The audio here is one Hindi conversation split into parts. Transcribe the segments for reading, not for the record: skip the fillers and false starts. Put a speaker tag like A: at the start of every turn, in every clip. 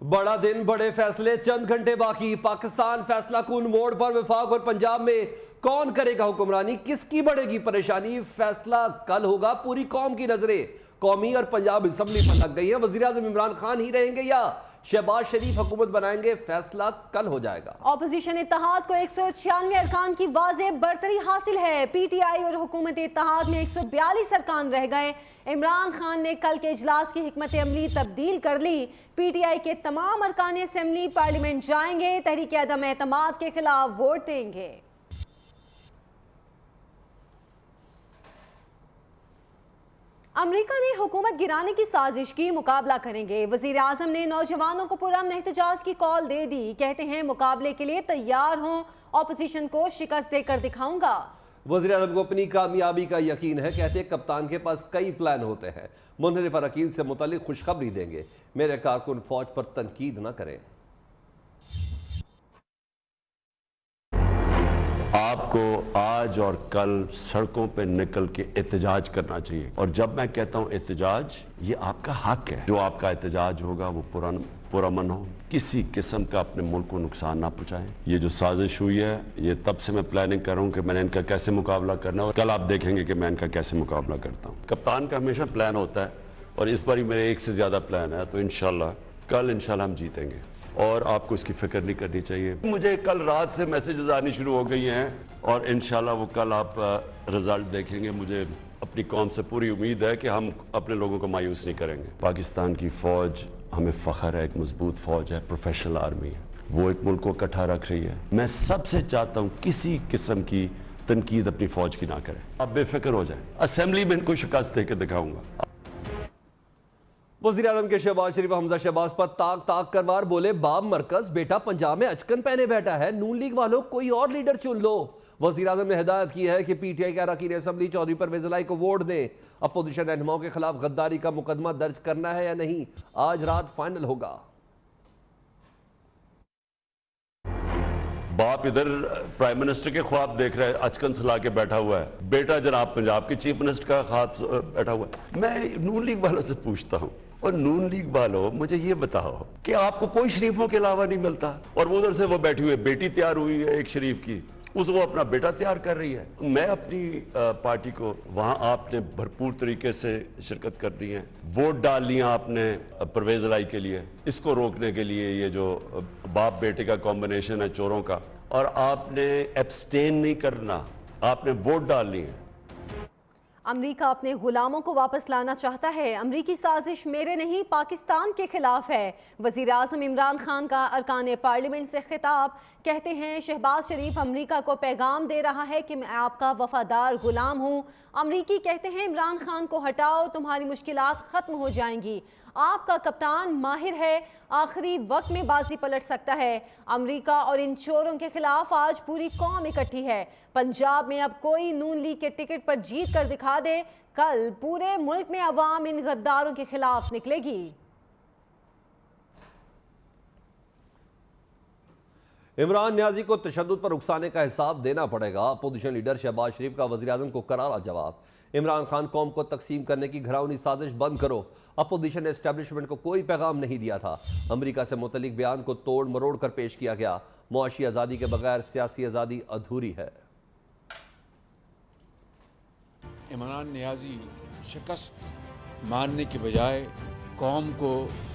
A: बड़ा दिन, बड़े फैसले, चंद घंटे बाकी। पाकिस्तान फैसला कुन मोड़ पर। वफाक और पंजाब में कौन करेगा हुक्मरानी, किसकी बढ़ेगी परेशानी? फैसला कल होगा। पूरी कौम की नजरें कौमी और पंजाब असेंबली पर लग गई है। वजीर आजम इमरान खान ही रहेंगे या शहबाज शरीफ हुकूमत बनाएंगे? फैसला कल हो जाएगा।
B: ऑपोजिशन इत्तेहाद को 196 अरकान की वाज़ेह बरतरी हासिल है। पीटीआई और हुकूमत इत्तेहाद में 142 अरकान रह गए। इमरान खान ने कल के इजलास की हिकमत अमली तब्दील कर ली। पीटीआई के तमाम अरकान असेंबली पार्लियामेंट जाएंगे, तहरीक अदम एतमाद के खिलाफ वोट देंगे। अमरीका ने हुकूमत गिराने की साजिश की, मुकाबला करेंगे। वजीर आजम ने नौजवानों को पुरअमन एहतजाज की कॉल दे दी। कहते हैं मुकाबले के लिए तैयार हों, ऑपोजिशन को शिकस्त देकर दिखाऊंगा।
A: वज़ीर आज़म को अपनी कामयाबी का यकीन है। कहते हैं कप्तान के पास कई प्लान होते हैं। मुनहरिफ अरकान से मुतालिक खुशखबरी देंगे। मेरे कारकुन फौज पर तनकीद न करें।
C: आपको आज और कल सड़कों पे निकल के एहतजाज करना चाहिए। और जब मैं कहता हूं एहतजाज, ये आपका हक है। जो आपका एहतजाज होगा वो पुरअमन हो, किसी किस्म का अपने मुल्क को नुकसान ना पहुंचाएं। ये जो साजिश हुई है, ये तब से मैं प्लानिंग कर रहा हूं कि मैंने इनका कैसे मुकाबला करना है, और कल आप देखेंगे कि मैं इनका कैसे मुकाबला करता हूं। कप्तान का हमेशा प्लान होता है और इस बार मेरे एक से ज्यादा प्लान है, तो इंशाल्लाह कल इंशाल्लाह हम जीतेंगे और आपको इसकी फिक्र नहीं करनी चाहिए। मुझे कल रात से मैसेजेस आनी शुरू हो गई हैं और इंशाल्लाह वो कल आप रिजल्ट देखेंगे। मुझे अपनी कौम से पूरी उम्मीद है कि हम अपने लोगों को मायूस नहीं करेंगे। पाकिस्तान की फ़ौज हमें फ़ख्र है, एक मजबूत फ़ौज है, प्रोफेशनल आर्मी है, वो एक मुल्क को इकट्ठा रख रही है। मैं सबसे चाहता हूँ किसी किस्म की तनकीद अपनी फ़ौज की ना करें। आप बेफिक्र हो जाएं। असेंबली में इनको शिकस्त दे के दिखाऊंगा।
A: वज़ीर आज़म के शहबाज शरीफ हमजा शहबाज पर ताक ताक कर वार बोले, बाब मरकज बेटा पंजाब में अचकन पहने बैठा है, नून लीग वालों कोई और लीडर चुन लो। वज़ीर आज़म ने हिदायत की है कि पीटीआई के अरकान असेंबली चौधरी परवेज़ इलाही को वोट दें। अपोजिशन रहनुमाओं के खिलाफ गद्दारी का मुकदमा दर्ज करना है या नहीं, आज रात फाइनल होगा।
C: बाप इधर प्राइम मिनिस्टर के ख्वाब देख रहा है, अचकन सला के बैठा हुआ है। बेटा जनाब पंजाब के चीफ मिनिस्टर का ख्वाब बैठा हुआ है। मैं नून लीग वालों से पूछता हूँ, और नून लीग वालों मुझे ये बताओ कि आपको कोई शरीफों के अलावा नहीं मिलता, और वो उधर से वो बैठी हुई बेटी तैयार हुई है एक शरीफ की, उसको अपना बेटा तैयार कर रही है। मैं अपनी पार्टी को वहाँ आपने भरपूर तरीके से शिरकत कर दी है, वोट डाल लिया आपने परवेज इलाही के लिए, इसको रोकने के लिए ये जो बाप बेटे का कॉम्बिनेशन है चोरों का, और आपने एब्सटेन नहीं करना, आपने वोट डाल लिए।
B: अमरीका अपने गुलामों को वापस लाना चाहता है। अमरीकी साजिश मेरे नहीं पाकिस्तान के खिलाफ है। वजीर आजम इमरान खान का अरकान पार्लियामेंट से खिताब। कहते हैं शहबाज शरीफ अमरीका को पैगाम दे रहा है कि मैं आपका वफादार गुलाम हूँ। अमरीकी कहते हैं इमरान खान को हटाओ, तुम्हारी मुश्किलात खत्म हो जाएंगी। आपका कप्तान माहिर है, आखिरी वक्त में बाजी पलट सकता है। अमरीका और इन चोरों के खिलाफ आज पूरी कौम इकट्ठी है। पंजाब में अब कोई नून लीग के टिकट पर जीत कर दिखा दे, कल पूरे मुल्क में अवाम इन गद्दारों के खिलाफ निकलेगी।
A: इमरान न्याजी को तशद्दुद पर उकसाने का हिसाब देना पड़ेगा। अपोजिशन लीडर शहबाज शरीफ का वज़ीर आज़म को करारा जवाब। इमरान खान कौम को तकसीम करने की घरावनी साजिश बंद करो। अपोजिशन ने एस्टेब्लिशमेंट को कोई पैगाम नहीं दिया था। अमरीका से मुतल्लिक बयान को तोड़ मरोड़ कर पेश किया गया। मुआशी आज़ादी के बगैर सियासी आज़ादी अधूरी है।
D: इमरान न्याजी शिकस्त मानने के बजाय कौम को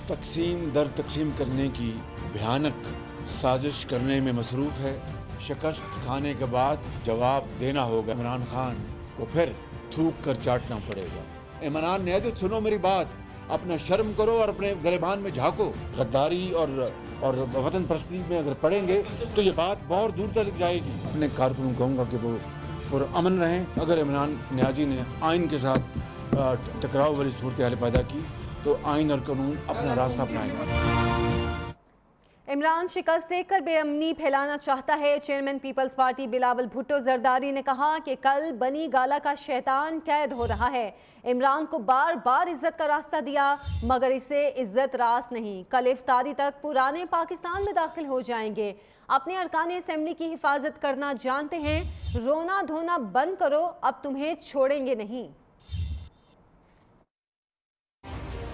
D: तकसीम दर तकसीम करने की भयानक साजिश करने में मसरूफ़ है। शिकस्त खाने के बाद जवाब देना होगा। इमरान खान को फिर थूक कर चाटना पड़ेगा। इमरान न्याजी सुनो मेरी बात, अपना शर्म करो और अपने गिरबान में झांको। गद्दारी और वतन परस्ती में अगर पड़ेंगे तो ये बात बहुत दूर तक जाएगी। अपने कारकुनों को कहूँगा कि वो पुरअमन रहें। अगर इमरान न्याजी ने आइन के साथ टकराव वाली सूरत हाल पैदा की तो आइन और कानून अपना रास्ता अपनाएगा।
B: इमरान शिकस्त देकर बेअमनी फैलाना चाहता है। Chairman Peoples Party Bilawal Bhutto Zardari ने कहा कि कल बनी गाला का शैतान कैद हो रहा है। इमरान को बार बार इज्जत का रास्ता दिया मगर इसे इज्जत रास नहीं। कल इफ्तारी तक पुराने पाकिस्तान में दाखिल हो जाएंगे। अपने अरकान असेंबली की हिफाजत करना जानते हैं, रोना धोना बंद करो, अब तुम्हें छोड़ेंगे नहीं।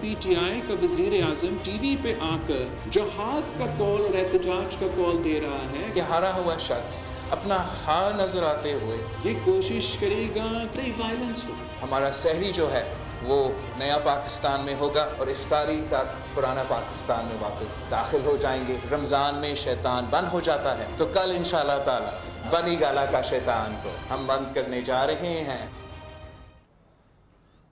E: PTI का वजीर आजम टीवी पे आकर जहाद का कॉल और एहतजाज का कॉल दे रहा है।
F: ये हारा हुआ शख्स अपना हार नजर आते हुए
E: ये कोशिश करेगा कि वायलेंस हो।
F: हमारा सहरी जो है वो नया पाकिस्तान में होगा और इफ्तारी तक पुराना पाकिस्तान में वापस दाखिल हो जाएंगे। रमज़ान में शैतान बंद हो जाता है तो कल इंशाअल्लाह ताला बनी गाला का शैतान को हम बंद करने जा रहे हैं।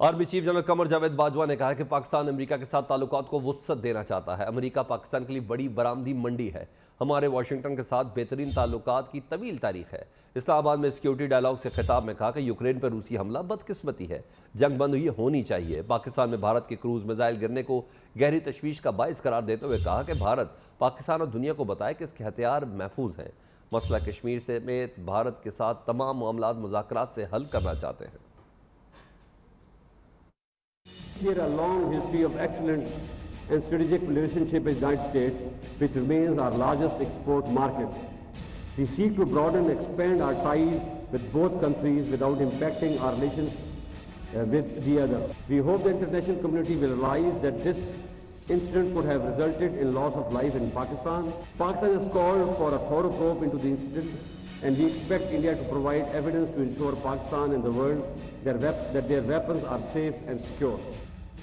A: Army chief general Qamar Javed Bajwa ने कहा कि पाकिस्तान अमेरिका के साथ ताल्लुकात को वुसअत देना चाहता है। अमेरिका पाकिस्तान के लिए बड़ी बरामदी मंडी है। हमारे वाशिंगटन के साथ बेहतरीन ताल्लुकात की तवील तारीख है। इस्लामाबाद में सिक्योरिटी डायलॉग से खिताब में कहा कि यूक्रेन पर रूसी हमला बदकिस्मती है, जंग बंद हुई होनी चाहिए। पाकिस्तान में भारत के क्रूज मिसाइल गिरने को गहरी तशवीश का बाइस करार देते हुए कहा कि भारत पाकिस्तान और दुनिया को बताए कि इसके हथियार महफूज हैं। मसला कश्मीर समेत भारत के साथ तमाम मामलात मुज़ाकरात से हल करना चाहते हैं।
G: Here a long history of excellent and strategic relationship with the United States, which remains our largest export market. We seek to broaden and expand our ties with both countries without impacting our relations with the other. We hope the international community will realize that this incident could have resulted in loss of life in Pakistan. Pakistan has called for a thorough probe into the incident, and we expect India to provide evidence to ensure Pakistan and the world that their weapons are safe and secure.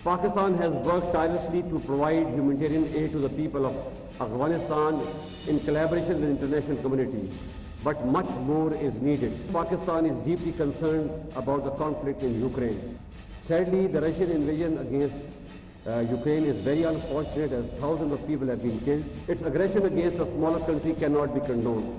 G: Pakistan has worked tirelessly to provide humanitarian aid to the people of Afghanistan in collaboration with the international community, but much more is needed. Pakistan is deeply concerned about the conflict in Ukraine. Sadly, the Russian invasion against Ukraine is very unfortunate as thousands of people have been killed. Its aggression against a smaller country cannot be condoned.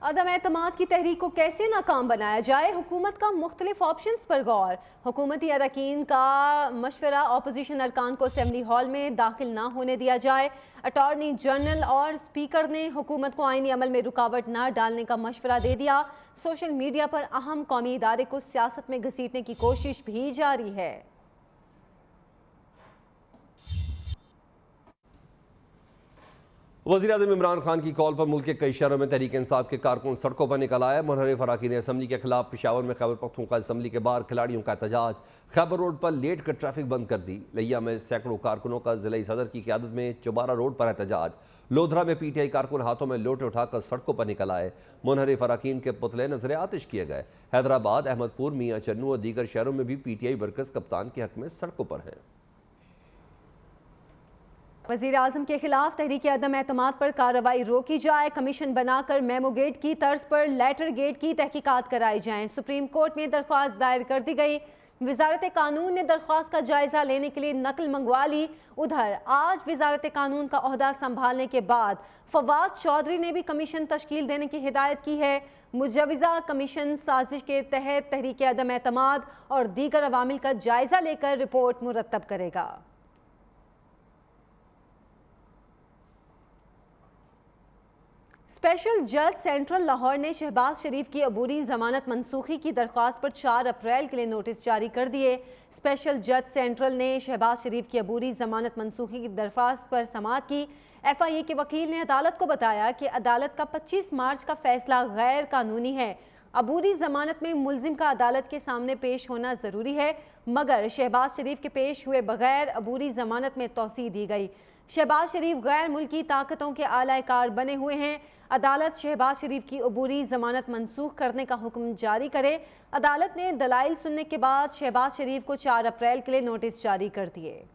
B: अदम एतमाद की तहरीक को कैसे नाकाम बनाया जाए, हुकूमत का मुख्तलिफ ऑप्शंस पर गौर। हुकूमती अरकान का मशवरा, अपोजिशन अरकान को असेंबली हॉल में दाखिल ना होने दिया जाए। अटॉर्नी जनरल और स्पीकर ने हुकूमत को आईनी अमल में रुकावट ना डालने का मशवरा दे दिया। सोशल मीडिया पर अहम कौमी इदारे को सियासत में घसीटने की कोशिश भी जारी है।
A: वज़ीर-ए-आज़म इमरान खान की कॉल पर मुल्क के कई शहरों में तहरीक इंसाफ के कारकुन सड़कों पर निकल आए। मुनहरिफ अरकान असम्बली के खिलाफ पेशावर में खैबर पख्तूनख्वा असम्बली के बाहर खिलाड़ियों का एहतजाज। खैबर रोड पर लेट कर ट्रैफिक बंद कर दी। लिया में सैकड़ों कारकुनों का ज़िला सदर की क़यादत में चुबारा रोड पर एहतजाज। लोधरा में PTI कारकुन हाथों में लोटे उठाकर सड़कों पर निकल आए। मुनहरिफ अरकान के पुतले नजर आतिश किए गए। हैदराबाद, अहमदपुर, मियाँ चन्नू और दीगर शहरों में भी PTI वर्कर्स कप्तान के हक में सड़कों पर हैं।
B: वज़ीर आज़म के खिलाफ तहरीक अदम एतमाद पर कार्रवाई रोकी जाए। कमीशन बनाकर मेमो गेट की तर्ज पर लेटर गेट की तहकीकात कराई जाएँ। सुप्रीम कोर्ट में दरख्वास्त दायर कर दी गई। वजारत कानून ने दरख्वास्त का जायजा लेने के लिए नकल मंगवा ली। उधर आज वजारत कानून का ओहदा संभालने के बाद फवाद चौधरी ने भी कमीशन तश्कील देने की हिदायत की है। मुजवजा कमीशन साजिश के तहत तहरीक अदम एतमाद और दीगर अवामिल का जायजा लेकर रिपोर्ट मुरतब करेगा। स्पेशल जज सेंट्रल लाहौर ने शहबाज शरीफ की अबूरी जमानत मनसूखी की दरख्वास्त पर 4 अप्रैल के लिए नोटिस जारी कर दिए। स्पेशल जज सेंट्रल ने शहबाज शरीफ की अबूरी जमानत मनसूखी की दरख्वास्त पर समाअत की। FIA के वकील ने अदालत को बताया कि अदालत का 25 मार्च का फैसला गैर कानूनी है। अबूरी जमानत में मुल्जिम का अदालत के सामने पेश होना ज़रूरी है, मगर शहबाज शरीफ के पेश हुए बगैर अबूरी जमानत में तौसीह दी गई। शहबाज शरीफ गैर मुल्की ताकतों के आला कार बने हुए हैं। अदालत शहबाज शरीफ की अबूरी जमानत मनसूख करने का हुक्म जारी करे। अदालत ने दलाइल सुनने के बाद शहबाज शरीफ को 4 अप्रैल के लिए नोटिस जारी कर दिए।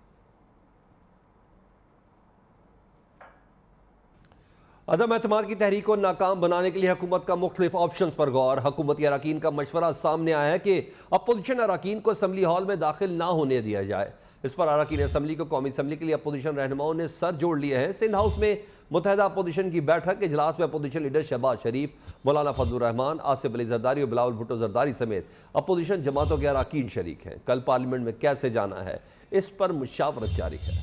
A: अदम एतमाद की तहरीक को नाकाम बनाने के लिए हुकूमत का मुख्तलिफ ऑप्शंस पर गौर। हुकूमती अरकान का मशवरा सामने आया है कि अपोजिशन अरकान को असम्बली हॉल में दाखिल ना होने दिया जाए। इस पर अरकान असम्बली को कौमी असम्बली के लिए अपोजिशन रहनुमाओं ने सर जोड़ लिए हैं। सिंध हाउस में मुत्तहदा अपोजिशन की बैठक के इजलास में अपोजिशन लीडर शहबाज शरीफ, मौलाना फजलुर रहमान, आसिफ अली जरदारी और बिलावल भुट्टो जरदारी समेत अपोजिशन जमातों के अरकान शरीक हैं। कल पार्लियामेंट में कैसे जाना है, इस पर मुशावरत जारी है।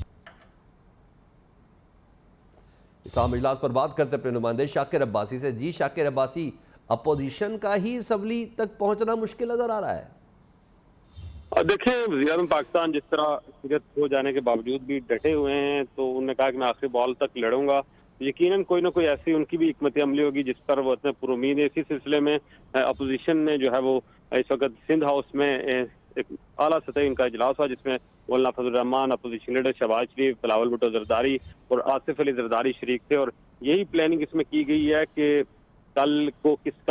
A: इस आम इजलास पर बात करते अपने नुमाइंदे शाकिर अब्बासी से। जी शाकिर अब्बासी, अपोजिशन का ही असम्बली तक पहुंचना मुश्किल नजर आ रहा है।
H: देखें, वज़ीर-ए-आज़म पाकिस्तान जिस तरह सिगत हो जाने के बावजूद भी डटे हुए हैं, तो उन्होंने कहा कि मैं आखिरी बॉल तक लड़ूंगा। यकीनन कोई ना कोई ऐसी उनकी भी हिकमत अमली होगी जिस पर वो इतने पुरुमीद है। इसी सिलसिले में अपोजिशन ने जो है वो इस वक्त सिंध हाउस में एक आला सतही इनका इजलास हुआ, जिसमें मौलाना फजल रहमान, अपोजिशन लीडर शहबाज शरीफ, बिलावल भुट्टो जरदारी और आसिफ अली जरदारी शरीक थे। और यही प्लानिंग इसमें की गई है कि कल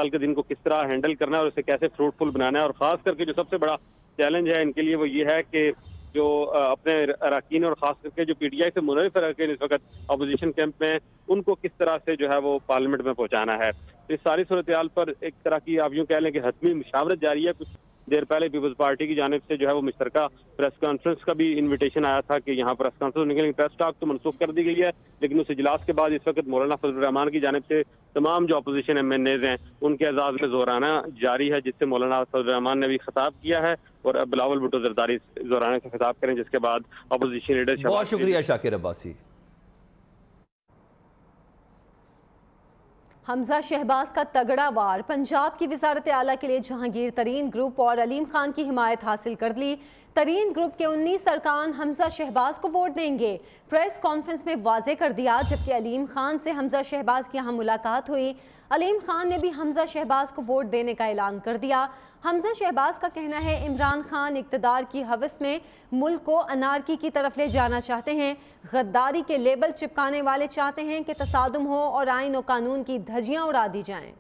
H: के दिन को किस तरह हैंडल करना है और उसे कैसे फ्रूटफुल बनाना है। और खास करके जो सबसे बड़ा चैलेंज है इनके लिए वो ये है कि जो अपने अरकान और खास करके जो PTI से मुनरिफ अरकान इस वक्त अपोजिशन कैंप में, उनको किस तरह से जो है वो पार्लियामेंट में पहुंचाना है। इस सारी सूरत हाल पर एक तरह की आप यूँ कह लें कि हतमी मुशावरत जारी है। कुछ देर पहले पीपल्स पार्टी की जानिब से जो है वो मुश्तरका प्रेस कॉन्फ्रेंस का भी इन्विटेशन आया था कि यहाँ प्रेस कॉन्फ्रेंस होने के लिए, प्रेस टॉक तो मनसूख कर दी गई है, लेकिन उस इजलास के बाद इस वक्त मौलाना फजल रहमान की जानिब से तमाम जो अपोजिशन MNAs हैं उनके एजाज में जोराना जारी है, जिससे मौलाना फजल रहमान ने भी खिताब किया है और बिलावल भुट्टो जरदारी जोराना से खिताब करें, जिसके बाद अपोजिशन लीडर।
A: बहुत शुक्रिया शाकिर अब्बासी।
B: हमजा शहबाज का तगड़ा वार, पंजाब की वजारत आला के लिए जहांगीर तरीन ग्रुप और अलीम खान की हिमायत हासिल कर ली। तरीन ग्रुप के 19 अरकान हमजा शहबाज को वोट देंगे, प्रेस कॉन्फ्रेंस में वाजे कर दिया। जबकि अलीम खान से हमजा शहबाज की यहाँ मुलाकात हुई, अलीम खान ने भी हमजा शहबाज को वोट देने का ऐलान कर दिया। हमजा शहबाज का कहना है इमरान खान इक़्तिदार की हवस में मुल्क को अनारकी की तरफ ले जाना चाहते हैं, गद्दारी के लेबल चिपकाने वाले चाहते हैं कि तसादुम हो और आइन और कानून की धज्जियां उड़ा दी जाएं।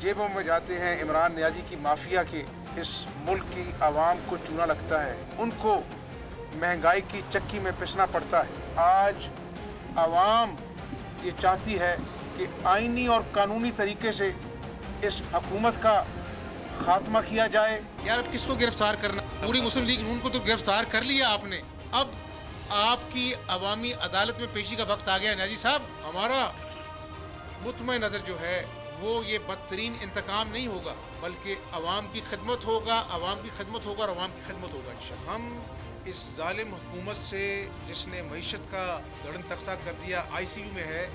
I: जेबों में जाते हैं इमरान नियाजी की माफिया के, इस मुल्क की आवाम को चूना लगता है, उनको महंगाई की चक्की में पिसना पड़ता है। आज आवाम ये चाहती है कि आइनी और कानूनी तरीके से इस हुकूमत का खात्मा किया जाए।
J: यार अब किसको गिरफ्तार करना? पूरी मुस्लिम लीग नून को तो गिरफ्तार कर लिया आपने, अब आपकी अवामी अदालत में पेशी का वक्त आ गया। नियाजी साहब, हमारा मुतमईन नज़र जो है वो ये बदतरीन इंतकाम नहीं होगा, बल्कि अवाम की खिदमत होगा, अवाम की खिदमत होगा और अवाम की खिदमत होगा इंशाअल्लाह। हम इस जालिम हुकूमत से जिसने मईशत का दड़न तख्ता कर दिया, ICU में है,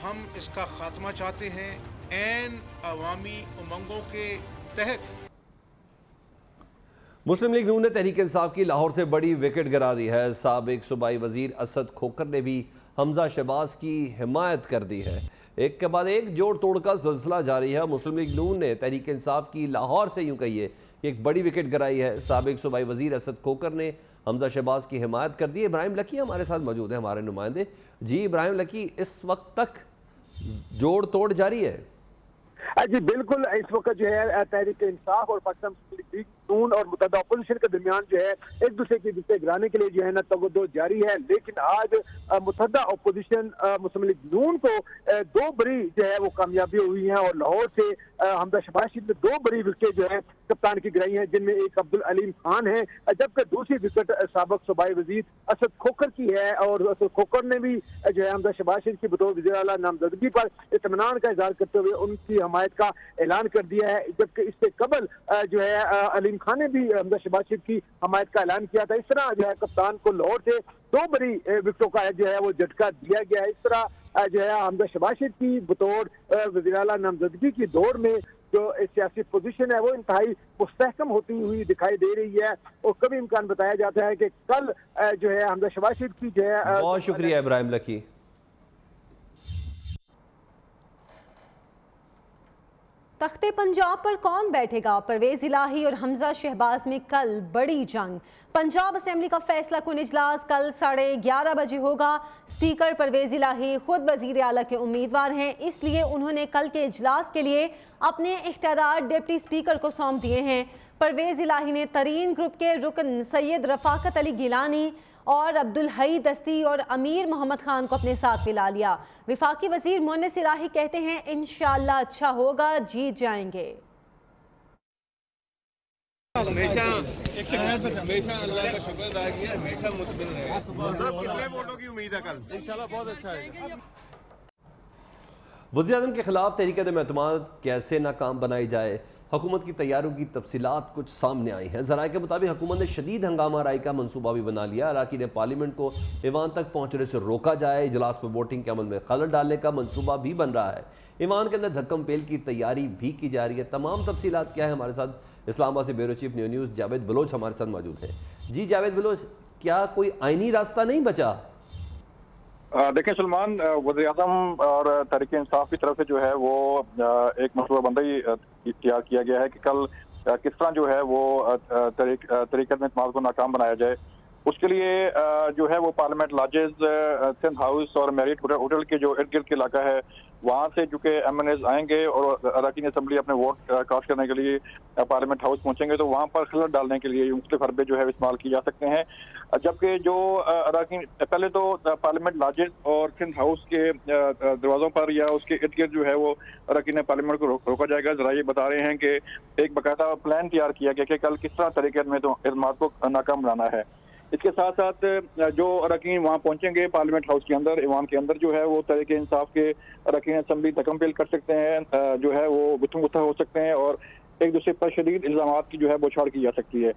J: हम इसका खात्मा चाहते हैं ऐन अवामी उमंगों के तहत।
A: मुस्लिम लीग नून ने तहरीक इंसाफ की लाहौर से बड़ी विकेट गिरा दी है। साबिक सूबाई वजीर असद खोकर ने भी हमजा शहबाज की हिमायत कर दी है। एक के बाद एक जोड़ तोड़ का सिलसिला जारी है। मुस्लिम लीग नून ने तहरीक इंसाफ की लाहौर से यूँ कहिए एक बड़ी विकेट गिराई है। साबिक सूबाई वजीर असद खोकर ने हमजा शहबाज की हिमायत कर दी है। इब्राहिम लकी हमारे साथ मौजूद है, हमारे नुमाइंदे। जी इब्राहिम लकी, इस वक्त तक जोड़ तोड़ जारी है?
K: जी बिल्कुल, इस वक्त जो है तहरीक इंसाफ और पाकिस्तान मुस्लिम लीग नून और मुतहदा अपोजिशन के दरमियान जो है एक दूसरे की विकेट गिराने के लिए जो है ना तगदो जारी है। लेकिन आज मुतहदा अपोजिशन मुस्लिम लीग नून को 2 बड़ी जो है वो कामयाबी हुई है और लाहौर से हमजा शहबाज ने 2 बड़ी विकेट जो है कप्तान की गिराई है, जिनमें एक अब्दुल अलीम खान है, जबकि दूसरी विकेट साबिक सूबाई वजीर असद खोकर की है। और असद खोकर ने भी जो है हमजा शहबाज की बतौर वज़ीर आला नामजदगी पर इत्मीनान का इजहार करते हुए उनकी हमायत का ऐलान कर दिया है। जबकि इससे कबल जो है अलीम खान ने भी हमजा शहबाज की हमायत का ऐलान किया था। इस तरह जो है कप्तान को लाहौर से 2 बड़ी विकेटों का जो है वो झटका दिया गया है। इस तरह जो है हमजा शहबाज की बतौर वज़ीर आला नामजदगी की दौर में जो सियासी पोजीशन है वो इंतहाई मुस्तहकम होती हुई दिखाई दे रही है। और कभी इम्कान बताया जाता है कि कल जो है हमजा शहबाज की जो है।
A: बहुत शुक्रिया इब्राहिम लकी।
B: तख्ते पंजाब पर कौन बैठेगा? परवेज इलाही और हमजा शहबाज में कल बड़ी जंग। पंजाब असेंबली का फैसला कुन इजलास कल 11:30 बजे होगा। स्पीकर परवेज इलाही खुद वजीर आला के उम्मीदवार हैं, इसलिए उन्होंने कल के इजलास के लिए अपने इख्तियार डिप्टी स्पीकर को सौंप दिए हैं। परवेज इलाही ने तरीन ग्रुप के रुकन सैयद रफाकत अली गिलानी और अब्दुल हई दस्ती और अमीर मोहम्मद खान को अपने साथ मिला लिया। विफाकी वजीर मुन्निस इलाही कहते हैं इंशाअल्लाह अच्छा होगा, जीत जाएंगे।
L: हमेशा अल्लाह का शुक्र अदा किया, हमेशा मुतमिन रहे।
I: कितने वोटों की उम्मीद है कल?
L: इंशाल्लाह बहुत अच्छा है।
A: वज़ीर-ए-आज़म के खिलाफ तहरीक एतमाद कैसे नाकाम बनाई जाए, हुकूमत की तैयारियों की तफसीलात कुछ सामने आई हैं। ज़राए के मुताबिक हुकूमत ने शदीद हंगामा राय का मनसूबा भी बना लिया। अराकीन पार्लियामेंट को ईवान तक पहुँचने से रोका जाए, इजलास में वोटिंग के अमल में खलल डालने का मनसूबा भी बन रहा है। ईवान के अंदर धक्कम पेल की तैयारी भी की जा रही है। तमाम तफसीलात क्या है, हमारे साथ इस्लामाबाद से bureau chief news Javed Baloch हमारे साथ मौजूद हैं। जी जावेद बलोच, क्या कोई आइनी रास्ता नहीं बचा?
M: देखिए सलमान, वज़ीर-ए-आज़म और तहरीक इंसाफ की तरफ से जो है वो एक मनसूबाबंदी तैयार किया गया है कि कल किस तरह जो है वो तरीक़त में इत्तेमाद को नाकाम बनाया जाए। उसके लिए जो है वो पार्लियामेंट लॉजेस, सिंध हाउस और मैरिट होटल के जो इर्द गिर्द के इलाका है वहाँ से चूँकि MNAs आएंगे और अरकान असेंबली अपने वोट कास्ट करने के लिए पार्लियामेंट हाउस पहुँचेंगे, तो वहाँ पर खलल डालने के लिए मुख्तलिफ हरबे जो है इस्तेमाल किए जा सकते हैं। जबकि जो अरकान पहले तो पार्लियामेंट लॉजेस और सिंध हाउस के दरवाज़ों पर या उसके इर्द गिर्द जो है वो अरकान पार्लियामेंट को रोका जाएगा। जरा ये बता रहे हैं कि एक बाकायदा प्लान तैयार किया गया कि कल किस तरह तरीके में तो इत्तेमाद को नाकाम बनाना है। इसके साथ साथ जो अरकान वहाँ पहुँचेंगे पार्लियामेंट हाउस के अंदर, ईवान के अंदर जो है वो तहरीक इंसाफ के अरकान असेंबली तकम्मिल कर सकते हैं, जो है वो गुत्थम गुत्था हो सकते हैं और एक दूसरे पर शदीद इल्ज़ामात की जो है बौछार की जा सकती है।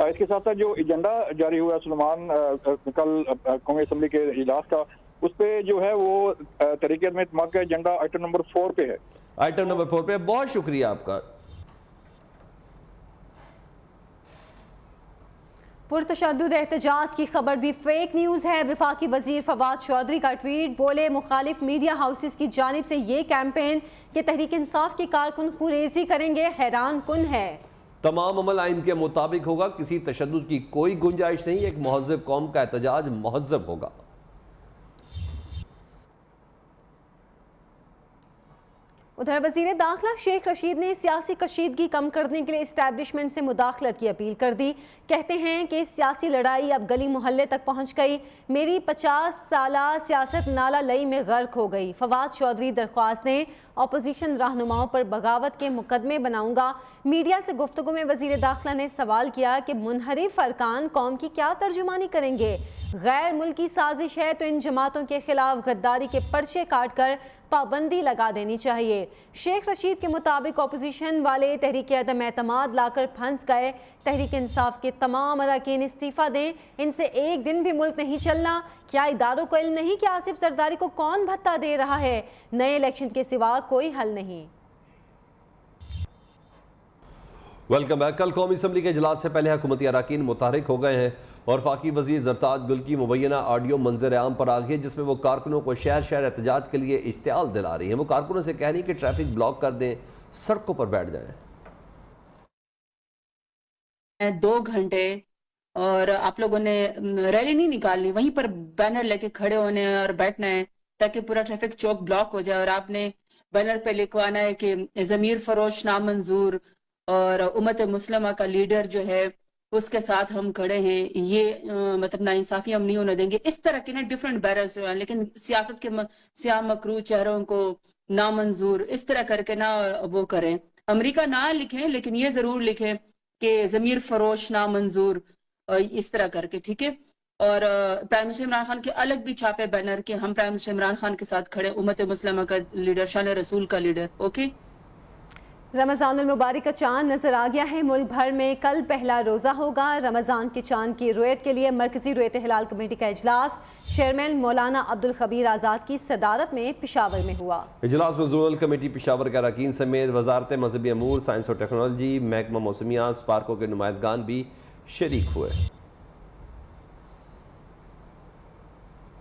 M: इसके साथ साथ जो एजेंडा जारी हुआ सुलेमान कल कांग्रेस असेंबली के इजलास का, उस पर जो है वो तरीके में इत्तेमाद का एजेंडा आइटम नंबर 4 पे है।
A: आइटम नंबर 4 पे। बहुत शुक्रिया आपका।
B: पुरतशद्दुद एहतजाज की खबर भी फेक न्यूज़ है। वफाकी वजीर फवाद चौधरी का ट्वीट, बोले मुखालिफ मीडिया हाउसेस की जानिब से ये कैंपेन कि तहरीक इंसाफ के कारकुन खुरेजी करेंगे हैरान कुन है।
A: तमाम अमल आइन के मुताबिक होगा, किसी तशद्दुद की कोई गुंजाइश नहीं। एक महज़ब कौम का एहतजाज महज़ब होगा।
B: उधर वज़ीर दाखिला शेख रशीद ने सियासी कशीदगी कम करने के लिए इस्टेब्लिशमेंट से मुदाखलत की अपील कर दी। कहते हैं कि सियासी लड़ाई अब गली मोहल्ले तक पहुंच गई। मेरी 50 साला सियासत नाला लई में गर्क हो गई। फवाद चौधरी दरख्वास्त ने अपोजिशन रहनुमाओं पर बगावत के मुकदमे बनाऊंगा। मीडिया से गुफ्तगू में वज़ीर दाखिला ने सवाल किया कि मुनहरिफ अरकान कौम की क्या तर्जुमानी करेंगे। गैर मुल्की साजिश है तो इन जमातों के खिलाफ गद्दारी के पर्चे काट कर पाबंदी लगा देनी चाहिए। शेख रशीद के मुताबिक अपोजिशन वाले तहरीक अदम एतमाद लाकर फंस गए। तहरीक इंसाफ के तमाम अरकान इस्तीफ़ा दें, इनसे एक दिन भी मुल्क नहीं चलना। क्या इदारों को इल्म नहीं कि आसिफ जरदारी को कौन भत्ता दे रहा है? नए इलेक्शन के सिवा कोई हल नहीं।
A: Welcome back. कल कौमी असम्बली के इजलास से पहले हुकूमती अरकान मुतहरिक हो गए हैं और वफाकी वज़ीर ज़रताज गुल की मुबैना ऑडियो मंजर आम पर आ गई, जिसमें वो कारकुनों को शहर शहर एहतजाज के लिए इश्तियाल दिला रही है। वो कारकुनों से कह रही कि ट्रैफिक ब्लॉक कर दें, सड़कों पर बैठ जाएं।
N: 2 घंटे और आप लोगों ने रैली नहीं निकालनी, वहीं पर बैनर लेके खड़े होने और बैठना है ताकि पूरा ट्रैफिक चौक ब्लॉक हो जाए। और आपने बैनर पे लिखवाना है कि ज़मीर फरोश नामंजूर और उम्मत मुस्लिमा का लीडर जो है उसके साथ हम खड़े हैं, ये मतलब नाइंसाफी हम नहीं होने देंगे। इस तरह के ना डिफरेंट बैनर्स हैं, लेकिन सियासत के स्याह मकरू चेहरों को नामंजूर इस तरह करके ना वो करें। अमेरिका ना लिखें, लेकिन ये जरूर लिखें कि ज़मीर फरोश नामंजूर, इस तरह करके, ठीक है। और प्राइम मिनिस्टर इमरान खान के अलग भी छापे बैनर के हम प्राइम मिनिस्टर इमरान खान के साथ खड़े, उम्मत मुस्लिमा का लीडर, शान रसूल का लीडर। ओके,
B: रमज़ान मुबारक का चांद नजर आ गया है। मुल्क भर में कल पहला रोज़ा होगा। रमज़ान के चांद की रुयत के लिए मरकजी रुयत हिलाल कमेटी का इजलास चेयरमैन मौलाना अब्दुल खबीर आज़ाद की सदारत में पेशावर में हुआ।
A: इजलास में जोनल कमेटी पेशावर के अरकान समेत वजारत मजहबी अमूर, साइंस और टेक्नोलॉजी, महकमा मौसमियात, स्पार्को के नुमाइंदगान भी शरीक हुए।